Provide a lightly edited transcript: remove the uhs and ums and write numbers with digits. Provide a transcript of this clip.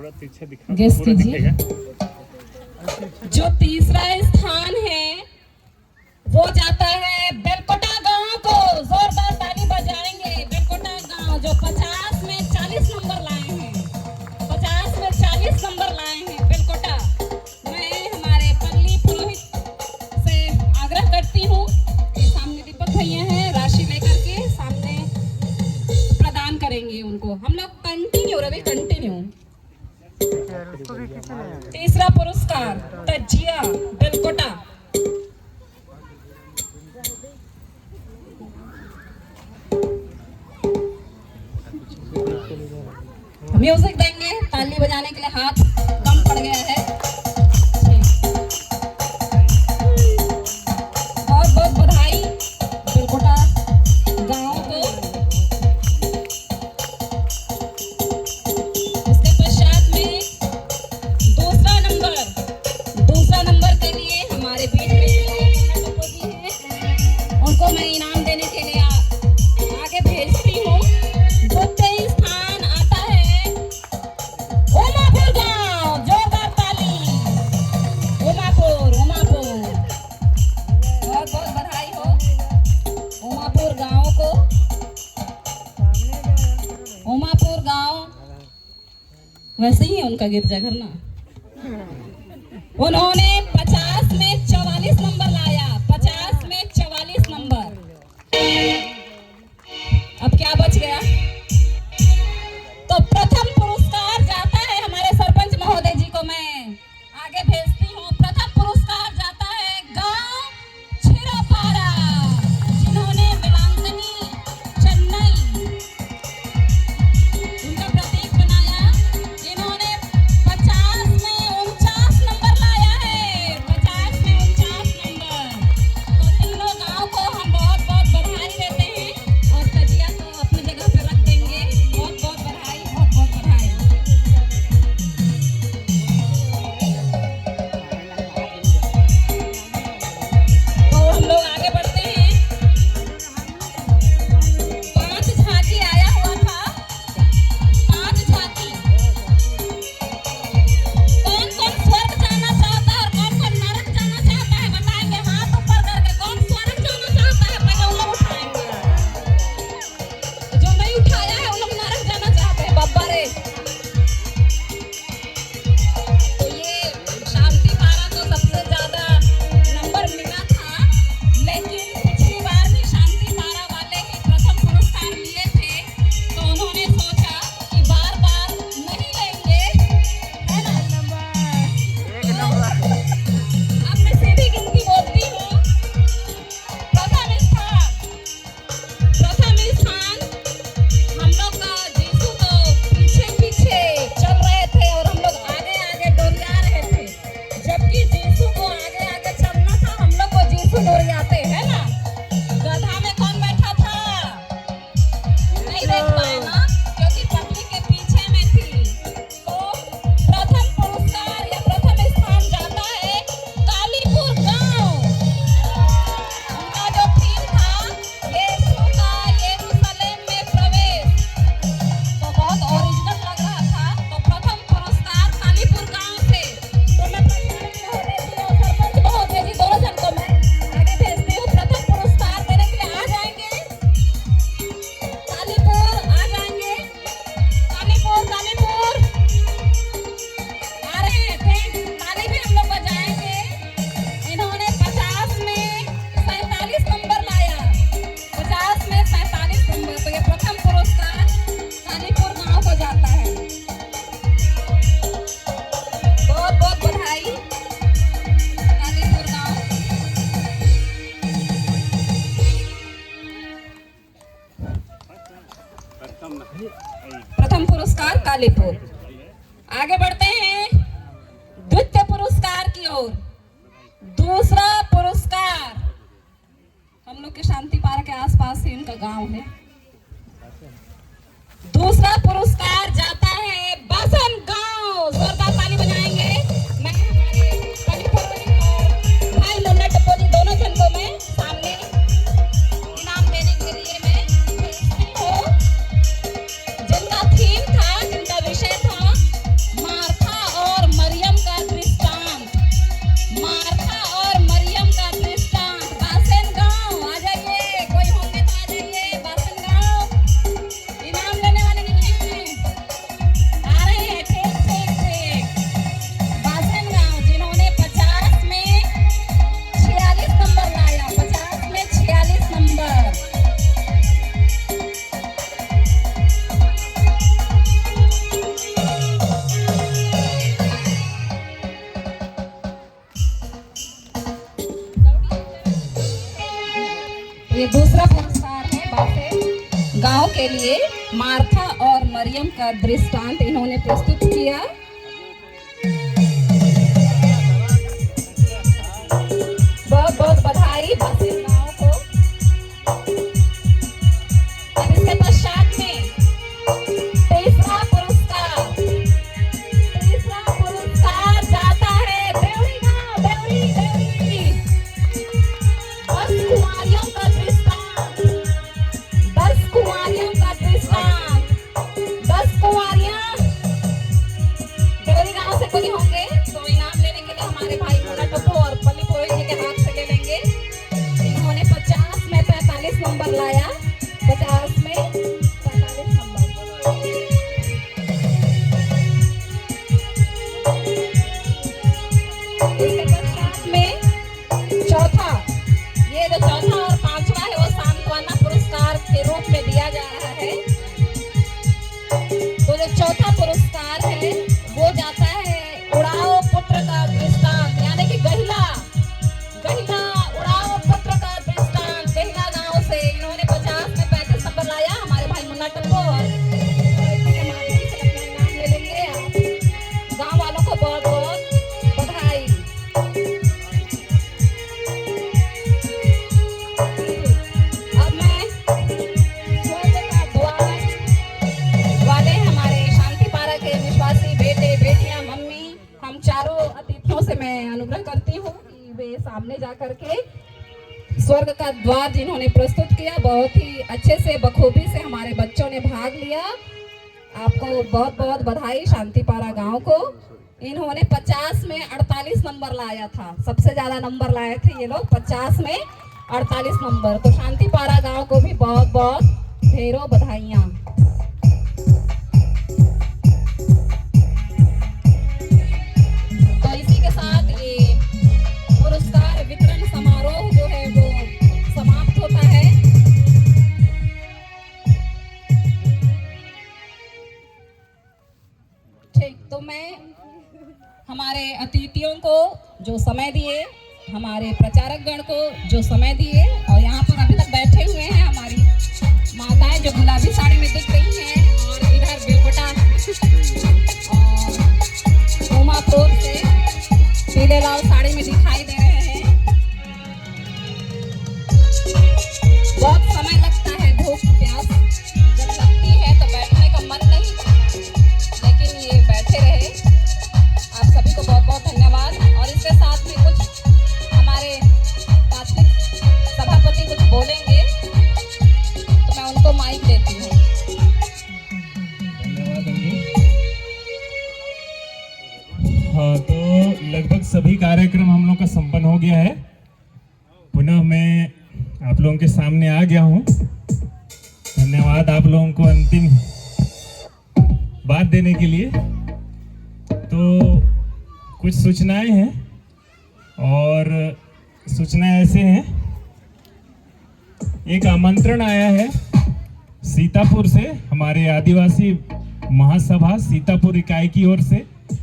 Guess कीजिए। जो तीसरा स्थान है वो जाता है बेलकोटा गांव को। जोरदार ताली बजाएंगे बेलकोटा गांव जो 50 में 40 नंबर लाए हैं। 50 में 40 नंबर लाए हैं बेलकोटा। मैं हमारे पल्ली पुरोहित से आग्रह करती हूँ कि सामने दीपक भैया हैं, राशि लेकर के सामने प्रदान करेंगे उनको। हम लोग कंटिन्यू रवि कंटिन्यू। तीसरा पुरस्कार तजिया बेलकोटा। म्यूजिक देंगे, ताली बजाने के लिए हाथ कम पड़ गया है। बहुत बहुत बधाई बेलकोटा गांव को। इसके पश्चात में दूसरा नंबर के लिए हमारे बीच में जी हैं, उनको मैं इनाम देने के लिए आगे भेजती हूँ। द्वितीय स्थान आता है उमापुर गांव। जोरदार ताली। उमापुर बहुत बहुत बधाई हो उमापुर गांव को। उमापुर गांव वैसे ही है उनका गिरजाघर ना। उन्होंने 50 में 44 नंबर लाया। 50 में 44 नंबर। अब क्या बच गया? तो प्रथम पुरस्कार जाता है हमारे सरपंच महोदय जी को मैं आगे भेजती हूँ। प्रथम पुरस्कार जाता है गांव छिरोपारा, जिन्होंने मिलांगनी चेन्नई उनका प्रतीक बनाया। इन्होंने 50 में 49 नंबर लाया है। 50 में 49 नंबर। तो तीनों गांव को हम बहुत बहुत बधाई देते हैं और तजिया को अपनी जगह पे रख देंगे। बहुत बहुत बधाई, बहुत बहुत बधाई। तो हम लोग आगे बढ़ते हैं। 5 झांकी आया हुआ था। 5 झांकी। कौन कौन स्वर्ग जाना चाहता है और कौन कौन नरक जाना चाहता है बताएंगे हाथ ऊपर करके। कौन स्वर्ग जाना चाहता है पहले उन लोग उठाएंगे। जो नहीं उठाया है उन लोग नरक जाना चाहते हैं। बब्बा रे। तो ये शांति पारा को सबसे ज्यादा नंबर मिला था, लेकिन पिछली बार भी शांति पारा वाले ही प्रथम पुरस्कार लिए थे। तो उन्होंने सोचा कि बार बार नहीं लेंगे, है ना। अब मैं सीधी गिनती बोलती हूँ। प्रथम स्थान हम लोग का जीसू तो पीछे पीछे चल रहे थे और हम लोग आगे आगे डोरिया रहे थे। जबकि जीसू को आगे आगे चलना था, हम लोग को जीसू डोरियाते, है ना। गधा में कौन बैठा था नहीं देख पाए ना, क्योंकि पटरी के पीछे में थी। तो प्रथम पुरस्कार या प्रथम स्थान जाता है कालीपुर गांव। उनका जो थीम था यीशु का यरूशलेम में प्रवेश, तो बहुत ओरिजिनल लग रहा था। तो प्रथम पुरस्कार कालीपुर गांव से। तो मैं प्रधान महोदय जी और सरपंच महोदय जी दोनों जन को मैं आगे भेजती हूँ। प्रथम पुरस्कार देने के लिए आ जाएंगे कालीपुर, आ जाएंगे कालीपुर आ रहे थे। ताली भी हम लोग बजाएंगे। इन्होंने 50 में 47 नंबर लाया। 50 में 47 नंबर। तो ये प्रथम पुरस्कार कालीपुर गांव को जाता है। बहुत बहुत बधाई कालीपुर गांव। प्रथम पुरस्कार कालीपुर। आगे बढ़ते हैं द्वितीय पुरस्कार की ओर। दूसरा पुरस्कार हम लोग के शांति पारा के आसपास ही उनका गांव है। दूसरा पुरस्कार जाता है बासन गांव। जोरदार ताली बजाएंगे। मैं हमारे पल्ली पुरोहित और भाई मुन्ना टप्पो जी दोनों जन को मैं सामने इनाम देने के लिए मैं भेजती हूँ। जिनका थीम था, जिनका विषय था ये दूसरा पुरस्कार है बासे गांव के लिए। मार्था और मरियम का दृष्टांत इन्होंने प्रस्तुत किया। बहुत बहुत बधाई बासे गांव को। अब इसके पश्चात में तीसरा पुरस्कार जाता है देवरी गांव, देवरी 10 कुंवारियों का दृष्टांत, 10 कुंवारियों का दृष्टांत। 10 कुंवारियां देवरी गांव से कोई होंगे तो इनाम लेने के लिए हमारे भाई मोना टप्पू और पल्ली पुरोहित जी के हाथ से ले लेंगे। इन्होंने 50 में 45 नंबर लाया, 50 में 45 नंबर। इसके पश्चात में चौथा, ये जो चौथा और पांचवा है वो सांत्वना पुरस्कार के रूप में दिया जा रहा है। तो जो चौथा पुरस्कार है वो जाता है उड़ाओ पुत्र का दृष्टांत, यानी कि गहिला उड़ाओ पुत्र का दृष्टांत। गहिला गांव से इन्होंने 50 में 35 नंबर लाया। हमारे भाई मुन्ना टप्पू और इसी के माध्यम से अपना इनाम ले लेंगे। आप गांव वालों को बहुत बहुत बधाई। अब मैं स्वर्ग का द्वार वाले हमारे शांति पारा के विश्वासी बेटे बेटियां मम्मी, हम चारों अतिथियों से मैं अनुग्रह करती हूँ कि वे सामने जा करके स्वर्ग का द्वार जिन्होंने प्रस्तुत किया, बहुत ही अच्छे से बखूबी से हमारे बच्चों ने भाग लिया। आपको बहुत बहुत बधाई शांति पारा गांव को। इन्होंने 50 में 48 नंबर लाया था, सबसे ज्यादा नंबर लाए थे ये लोग, 50 में 48 नंबर। तो शांति पारा गांव को भी बहुत बहुत ढेरों बधाइयाँ। तो इसी के साथ ये पुरस्कार वितरण समारोह जो है वो समाप्त होता है। ठीक, तो मैं हमारे अतिथियों को जो समय दिए, हमारे प्रचारक गण को जो समय दिए, और यहाँ पर अभी तक बैठे हुए हैं हमारी माताएं जो गुलाबी साड़ी में दिख रही हैं, और इधर बेलकोटा और उमापुर से पीले लाल साड़ी में दिखाई दे रहे हैं। बहुत समय लगता है, भूख प्यास जब लगती है तो बैठने का मन नहीं करता, लेकिन ये बैठे रहे। आप सभी को बहुत बहुत धन्यवाद। और इसके साथ में कुछ हमारे तात्विक सभापति कुछ बोलेंगे, तो मैं उनको माइक देती हूँ। धन्यवाद अंजू। हाँ, तो लगभग सभी कार्यक्रम हम लोग का संपन्न हो गया है। पुनः मैं आप लोगों के सामने आ गया हूँ। धन्यवाद आप लोगों को अंतिम बात देने के लिए। तो कुछ सूचनाएं हैं, और सूचनाएं ऐसे हैं। एक आमंत्रण आया है सीतापुर से, हमारे आदिवासी महासभा सीतापुर इकाई की ओर से।